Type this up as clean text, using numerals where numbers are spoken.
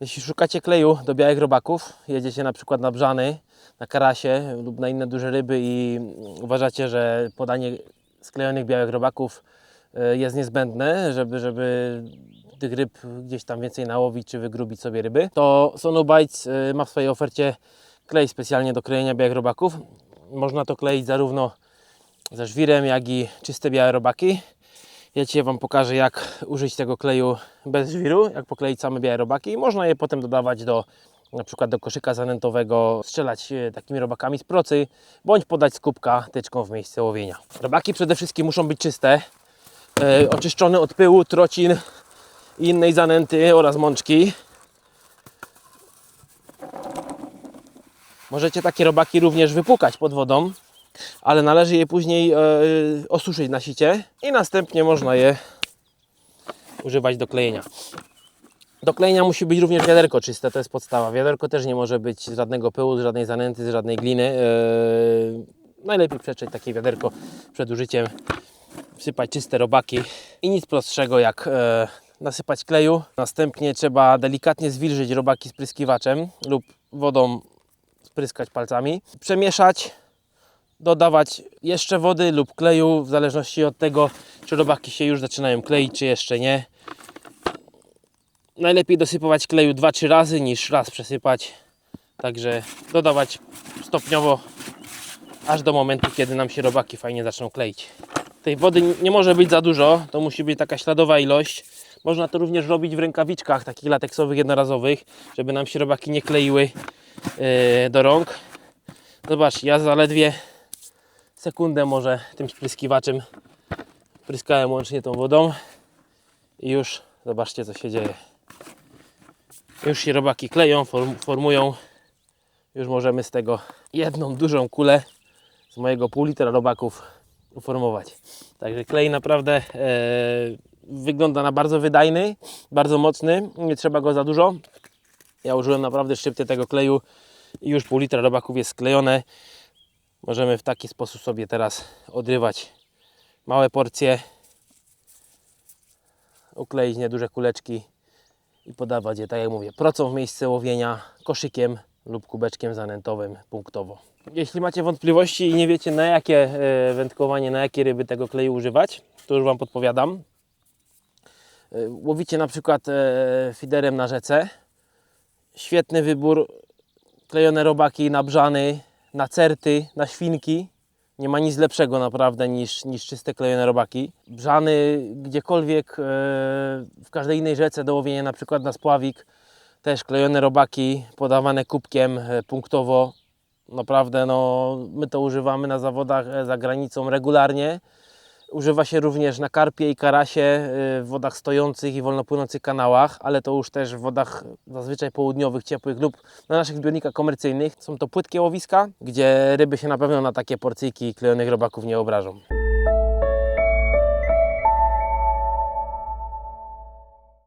Jeśli szukacie kleju do białych robaków, jedziecie na przykład na brzany, na karasie lub na inne duże ryby i uważacie, że podanie sklejonych białych robaków jest niezbędne, żeby tych ryb gdzieś tam więcej nałowić czy wygrubić sobie ryby, to Sonobites ma w swojej ofercie klej specjalnie do klejenia białych robaków. Można to kleić zarówno ze żwirem, jak i czyste białe robaki. Ja dzisiaj Wam pokażę, jak użyć tego kleju bez żwiru, jak pokleić same białe robaki. Można je potem dodawać na przykład do koszyka zanętowego, strzelać takimi robakami z procy, bądź podać z kubka tyczką w miejsce łowienia. Robaki przede wszystkim muszą być czyste, oczyszczone od pyłu, trocin i innej zanęty oraz mączki. Możecie takie robaki również wypłukać pod wodą, ale należy je później osuszyć na sicie i następnie można je używać do klejenia. Do klejenia musi być również wiaderko czyste, to jest podstawa. Wiaderko też nie może być z żadnego pyłu, z żadnej zanęty, z żadnej gliny. Najlepiej przetrzeć takie wiaderko przed użyciem, wsypać czyste robaki i nic prostszego jak nasypać kleju. Następnie trzeba delikatnie zwilżyć robaki spryskiwaczem lub wodą spryskać palcami. Przemieszać, dodawać jeszcze wody lub kleju w zależności od tego, czy robaki się już zaczynają kleić, czy jeszcze nie. Najlepiej dosypywać kleju 2-3 razy niż raz przesypać. Także dodawać stopniowo aż do momentu, kiedy nam się robaki fajnie zaczną kleić. Tej wody nie może być za dużo, to musi być taka śladowa ilość. Można to również robić w rękawiczkach takich lateksowych, jednorazowych, żeby nam się robaki nie kleiły do rąk. Zobacz, ja zaledwie sekundę może tym spryskiwaczem pryskałem łącznie tą wodą i już zobaczcie, co się dzieje. Już się robaki kleją, formują. Już możemy z tego jedną dużą kulę z mojego pół litra robaków uformować. Także klej naprawdę wygląda na bardzo wydajny, bardzo mocny. Nie trzeba go za dużo. Ja użyłem naprawdę szczypty tego kleju i już pół litra robaków jest sklejone. Możemy w taki sposób sobie teraz odrywać małe porcje, ukleić nieduże kuleczki i podawać je, tak jak mówię, procą w miejsce łowienia, koszykiem lub kubeczkiem zanętowym punktowo. Jeśli macie wątpliwości i nie wiecie, na jakie wędkowanie, na jakie ryby tego kleju używać, to już Wam podpowiadam. Łowicie na przykład fiderem na rzece. Świetny wybór, klejone robaki na brzany, na certy, na świnki. Nie ma nic lepszego naprawdę niż czyste klejone robaki. Brzany gdziekolwiek, w każdej innej rzece do łowienia, na przykład na spławik, też klejone robaki podawane kubkiem punktowo. Naprawdę my to używamy na zawodach za granicą regularnie. Używa się również na karpie i karasie w wodach stojących i wolno płynących kanałach, ale to już też w wodach zazwyczaj południowych, ciepłych lub na naszych zbiornikach komercyjnych. Są to płytkie łowiska, gdzie ryby się na pewno na takie porcyjki klejonych robaków nie obrażą.